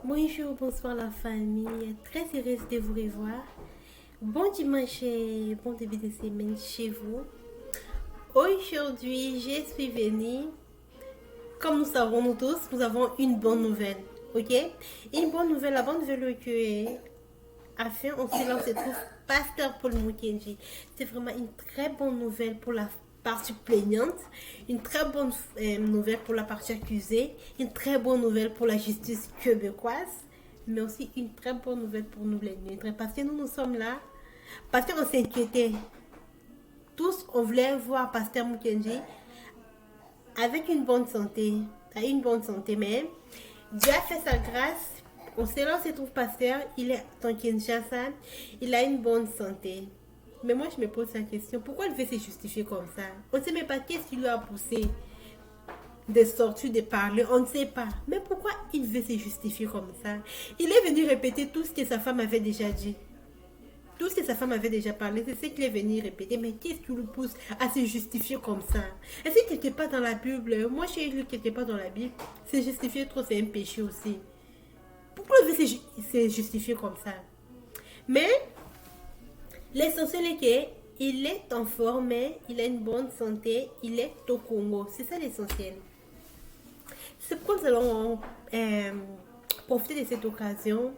Bonjour, bonsoir la famille. Très heureuse de vous revoir. Bon dimanche et bon début de semaine chez vous. Aujourd'hui, je suis venue. Comme nous savons nous tous, nous avons une bonne nouvelle. Ok? Une bonne nouvelle, la bonne nouvelle que afin on se trouve Pasteur Paul Mukenji. C'est vraiment une très bonne nouvelle pour la partie plaignante, une très bonne nouvelle pour la partie accusée, une très bonne nouvelle pour la justice québécoise, mais aussi une très bonne nouvelle pour nous les nôtres. Parce que nous sommes là, parce qu'on s'inquiétait. Tous, on voulait voir Pasteur Mukenji avec une bonne santé, à une bonne santé, mais Dieu a fait sa grâce. On sait là, se trouve pasteur, il est en Kinshasa, il a une bonne santé. Mais moi, je me pose la question, pourquoi il veut se justifier comme ça? On ne sait même pas qu'est-ce qui lui a poussé de sortir, de parler, on ne sait pas. Mais pourquoi il veut se justifier comme ça? Il est venu répéter tout ce que sa femme avait déjà dit. Tout ce que sa femme avait déjà parlé, c'est ce qu'il est venu répéter. Mais qu'est-ce qui lui pousse à se justifier comme ça? Est-ce que quelque part dans la Bible, moi j'ai lu quelque part dans la Bible, se justifier trop c'est un péché aussi. Pourquoi il veut se justifier comme ça? Mais l'essentiel est qu'il est en forme, il a une bonne santé, il est au Congo. C'est ça l'essentiel. C'est pourquoi nous allons profiter de cette occasion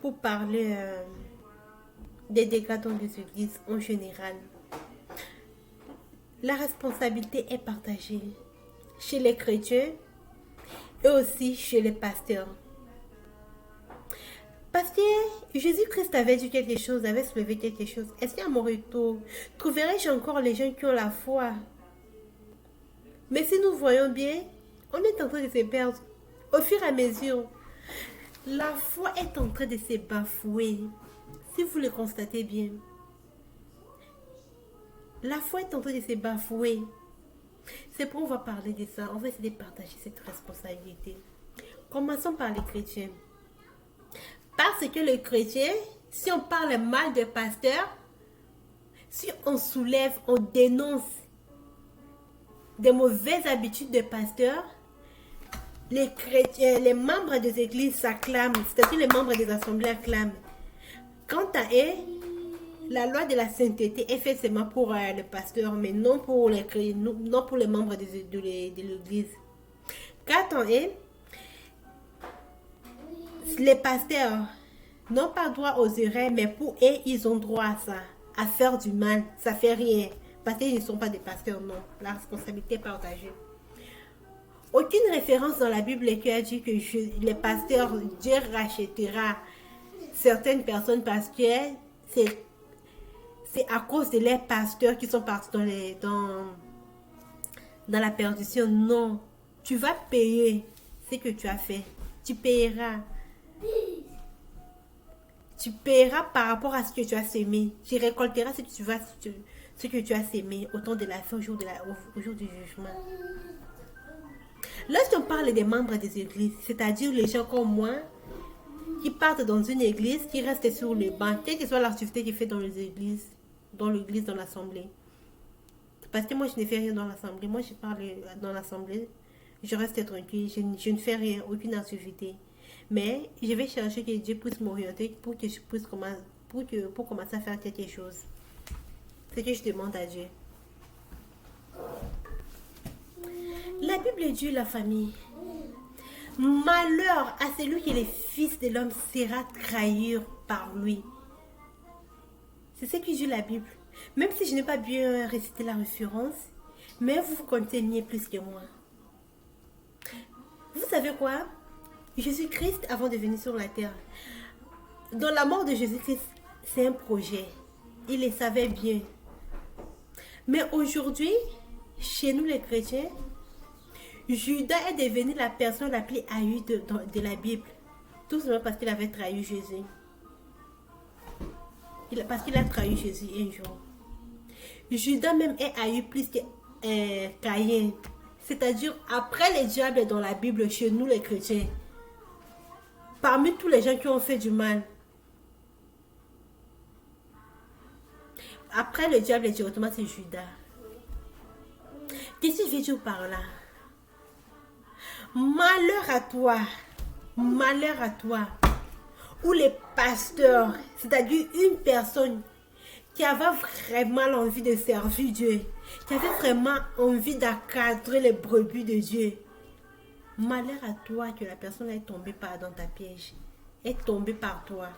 pour parler des dégâts dans les églises en général. La responsabilité est partagée chez les chrétiens et aussi chez les pasteurs. Parce que Jésus-Christ avait dit quelque chose, avait soulevé quelque chose. Est-ce qu'à mon retour, trouverai-je encore les gens qui ont la foi? Mais si nous voyons bien, on est en train de se perdre. Au fur et à mesure, la foi est en train de se bafouer. Si vous le constatez bien, la foi est en train de se bafouer. C'est pourquoi on va parler de ça. On va essayer de partager cette responsabilité. Commençons par les chrétiens. Parce que les chrétiens, si on parle mal de pasteurs, si on soulève, on dénonce des mauvaises habitudes de pasteurs, les chrétiens, les membres des églises s'acclament, c'est-à-dire les membres des assemblées acclament. Quant à eux, la loi de la sainteté est faite seulement pour le pasteur, mais non pour les membres de l'église. Quant à eux, les pasteurs n'ont pas droit aux erreurs, mais pour eux, ils ont droit à ça, à faire du mal. Ça fait rien, parce qu'ils ne sont pas des pasteurs, non. La responsabilité est partagée. Aucune référence dans la Bible qui a dit que les pasteurs, Dieu rachètera certaines personnes parce que c'est à cause de les pasteurs qui sont partis dans la perdition. Non, tu vas payer ce que tu as fait. Tu payeras. Tu paieras par rapport à ce que tu as sémé. Tu récolteras ce que tu as sémé au temps de la fin, au jour du jugement. Lorsqu'on parle des membres des églises, c'est-à-dire les gens comme moi, qui partent dans une église, qui restent sur les bancs, quelle que soit l'activité qui fait dans les églises, dans l'assemblée. Parce que moi, je ne fais rien dans l'assemblée. Moi, je parle dans l'assemblée, je reste tranquille, je ne fais rien, aucune activité. Mais je vais chercher que Dieu puisse m'orienter pour que je puisse pour commencer à faire quelque chose. C'est ce que je demande à Dieu. La Bible dit la famille. Malheur à celui qui est le fils de l'homme sera trahi par lui. C'est ce que dit la Bible. Même si je n'ai pas bien récité la référence, mais vous connaissez mieux plus que moi. Vous savez quoi? Jésus-Christ, avant de venir sur la terre, dans la mort de Jésus-Christ, c'est un projet. Il le savait bien. Mais aujourd'hui, chez nous les chrétiens, Judas est devenu la personne la plus haïe de la Bible. Tout simplement parce qu'il avait trahi Jésus. Parce qu'il a trahi Jésus un jour. Judas même est haï plus que Caïn. C'est-à-dire, après les diables dans la Bible, chez nous les chrétiens, parmi tous les gens qui ont fait du mal, après le diable directement, c'est Judas. Qu'est-ce que je veux dire par là? Malheur à toi Malheur à toi. Ou les pasteurs, c'est-à-dire une personne qui avait vraiment l'envie de servir Dieu, qui avait vraiment envie d'encadrer les brebis de Dieu. Malheur à toi que la personne est tombée dans ta piège, est tombée par toi.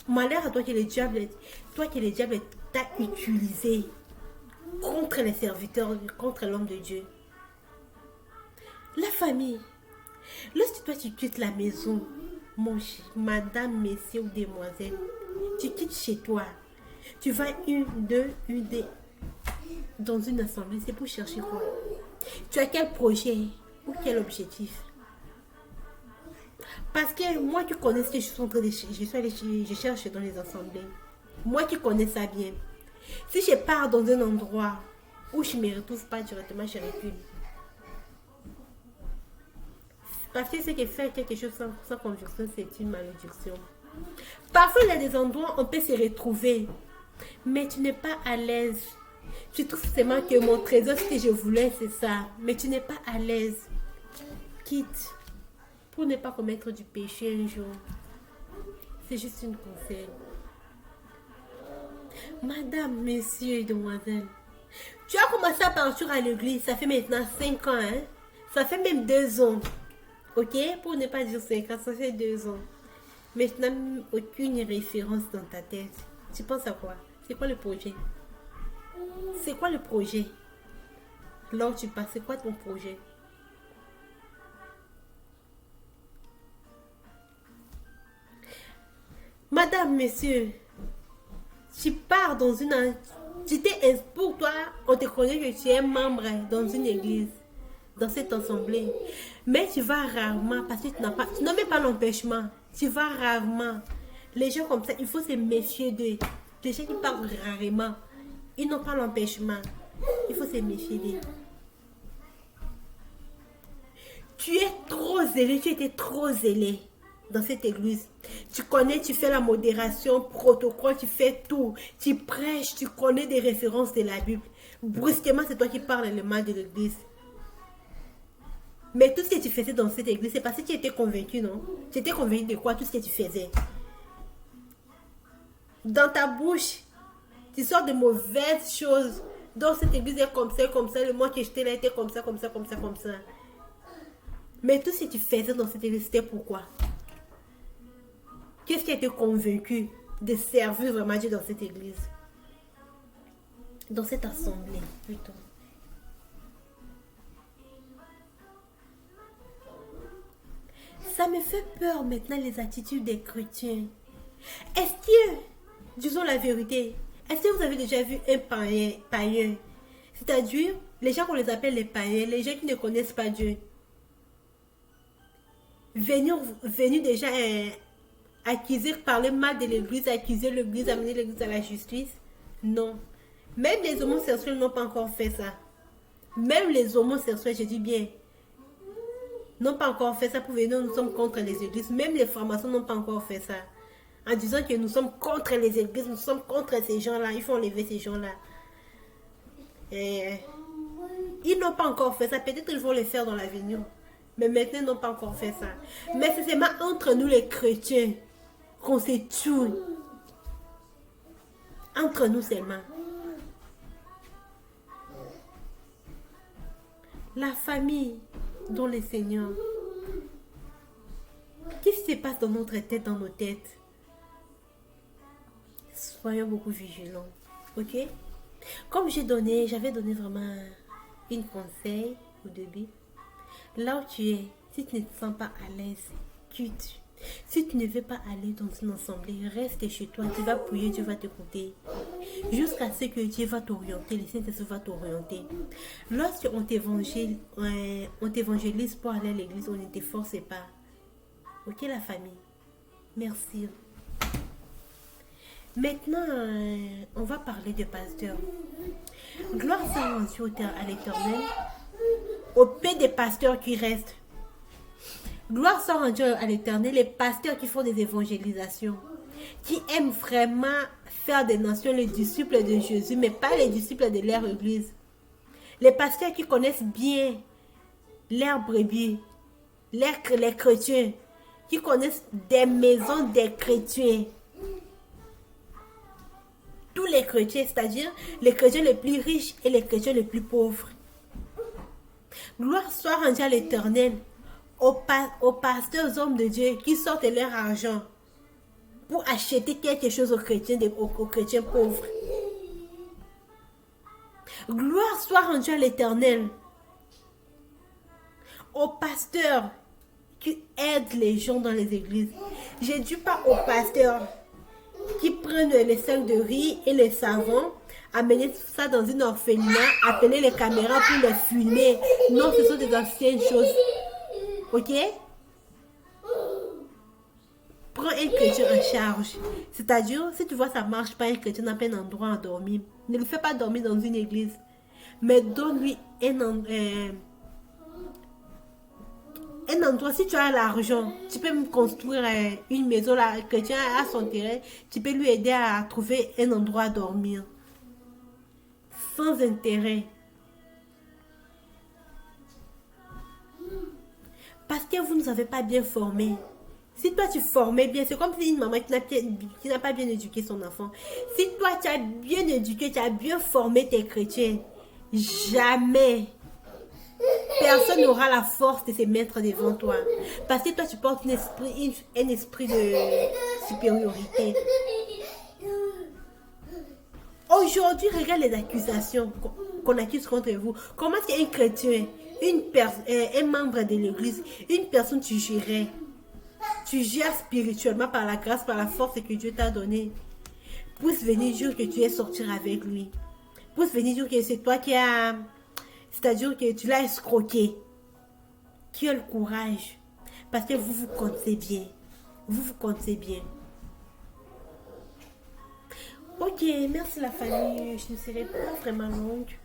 Malheur à toi que le diable t'a utilisé contre les serviteurs, contre l'homme de Dieu. La famille. Lorsque toi tu quittes la maison, madame, messieurs ou demoiselle, tu quittes chez toi, tu vas dans une assemblée, c'est pour chercher quoi? Tu as quel projet ou quel objectif? Parce que moi qui connais ce que je suis en train de je cherche dans les assemblées. Moi qui connais ça bien. Si je pars dans un endroit où je ne me retrouve pas directement, je recule. Parce que ce qui fait quelque chose sans conviction, c'est une malédiction. Parfois, il y a des endroits où on peut se retrouver, mais tu n'es pas à l'aise. Tu trouves seulement que mon trésor, ce que je voulais, c'est ça. Mais tu n'es pas à l'aise. Quitte pour ne pas commettre du péché un jour. C'est juste une conseil. Madame, messieurs et demoiselles, tu as commencé à partir à l'église, ça fait maintenant 5 ans, hein? Ça fait même 2 ans. Ok? Pour ne pas dire 5 ans, ça fait 2 ans. Maintenant, aucune référence dans ta tête. Tu penses à quoi? C'est quoi le projet? C'est quoi le projet? Là où tu passes, c'est quoi ton projet? Madame, monsieur, tu pars dans une... Pour toi, on te connaît que tu es membre dans une église, dans cette assemblée. Mais tu vas rarement parce que tu n'as même pas l'empêchement. Tu vas rarement. Les gens comme ça, il faut se méfier d'eux. Les gens qui parlent rarement, ils n'ont pas l'empêchement. Il faut se méfier d'eux. Tu es trop zélé, tu étais trop zélé dans cette église. Tu connais, tu fais la modération, protocole, tu fais tout. Tu prêches, tu connais des références de la Bible. Brusquement, c'est toi qui parles le mal de l'église. Mais tout ce que tu faisais dans cette église, c'est parce que tu étais convaincu, non? Tu étais convaincu de quoi, tout ce que tu faisais? Dans ta bouche, tu sors de mauvaises choses. Dans cette église est comme ça, le mois que j'étais là était comme ça. Mais tout ce que tu faisais dans cette église, c'était pourquoi? Qu'est-ce qui a été convaincu de servir vraiment Dieu dans cette église? Dans cette assemblée, plutôt. Ça me fait peur maintenant les attitudes des chrétiens. Est-ce que, disons la vérité, est-ce que vous avez déjà vu un païen? C'est-à-dire, les gens qu'on les appelle les païens, les gens qui ne connaissent pas Dieu. Venus déjà accuser, parler mal de l'église, accuser l'église, amener l'église à la justice. Non. Même les homosexuels n'ont pas encore fait ça. Même les homosexuels, je dis bien, n'ont pas encore fait ça pour venir, nous sommes contre les églises. Même les formations n'ont pas encore fait ça. En disant que nous sommes contre les églises, nous sommes contre ces gens-là, il faut enlever ces gens-là. Ils n'ont pas encore fait ça, peut-être qu'ils vont le faire dans l'avenir. Mais maintenant, ils n'ont pas encore fait ça. Mais c'est seulement entre nous les chrétiens qu'on se tue. Entre nous seulement. La famille dont le Seigneur. Qu'est-ce qui se passe dans notre tête, dans nos têtes? Soyons beaucoup vigilants. Ok? Comme j'avais donné vraiment une conseil au début. Là où tu es, si tu ne te sens pas à l'aise, quitte. Si tu ne veux pas aller dans une assemblée, reste chez toi. Tu vas prier, tu vas t'écouter. Jusqu'à ce que Dieu va t'orienter, le Saint-Esprit va t'orienter. Lorsqu'on t'évangélise pour aller à l'église, on ne te force pas. Ok la famille? Merci. Maintenant, on va parler de pasteur. Gloire soit à l'Éternel. Au paix des pasteurs qui restent. Gloire soit rendue à l'Éternel, les pasteurs qui font des évangélisations, qui aiment vraiment faire des nations les disciples de Jésus, mais pas les disciples de leur église. Les pasteurs qui connaissent bien leurs brebis, les chrétiens, qui connaissent des maisons des chrétiens. Tous les chrétiens, c'est-à-dire les chrétiens les plus riches et les chrétiens les plus pauvres. Gloire soit rendue à l'Éternel, aux pasteurs, aux hommes de Dieu qui sortent leur argent pour acheter quelque chose aux chrétiens, aux chrétiens pauvres. Gloire soit rendue à l'Éternel, aux pasteurs qui aident les gens dans les églises. Je ne dis pas aux pasteurs qui prennent les sacs de riz et les savons, amener ça dans une orphelinat, appeler les caméras pour les filmer. Non, ce sont des anciennes choses. Ok? Prends un chrétien en charge. C'est-à-dire, si tu vois ça marche pas, un chrétien n'a pas un endroit à dormir. Ne le fais pas dormir dans une église. Mais donne-lui un endroit. Si tu as l'argent, tu peux me construire une maison. Là, le chrétien a son terrain. Tu peux lui aider à trouver un endroit à dormir. Sans intérêt. Parce que vous ne nous avez pas bien formés. Si toi tu formais bien, c'est comme si une maman qui n'a pas bien éduqué son enfant. Si toi tu as bien éduqué, tu as bien formé tes chrétiens, jamais personne n'aura la force de se mettre devant toi. Parce que toi tu portes un esprit de supériorité. Aujourd'hui, regarde les accusations qu'on accuse contre vous. Comment est-ce qu'un chrétien, un membre de l'église, une personne tu gérais, tu gères spirituellement par la grâce, par la force que Dieu t'a donnée, puisse venir dire que tu es sortir avec lui, puisse venir dire que c'est toi qui as, c'est-à-dire que tu l'as escroqué. Qui a le courage? Parce que vous vous comptez bien. Vous vous comptez bien. Ok, merci la famille. Je ne serai pas vraiment longue.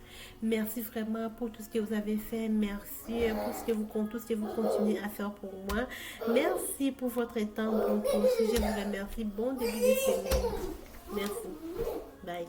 Merci vraiment pour tout ce que vous avez fait. Merci pour tout ce que vous continuez à faire pour moi. Merci pour votre temps. Bon, je vous remercie. Bon début de semaine. Merci. Bye.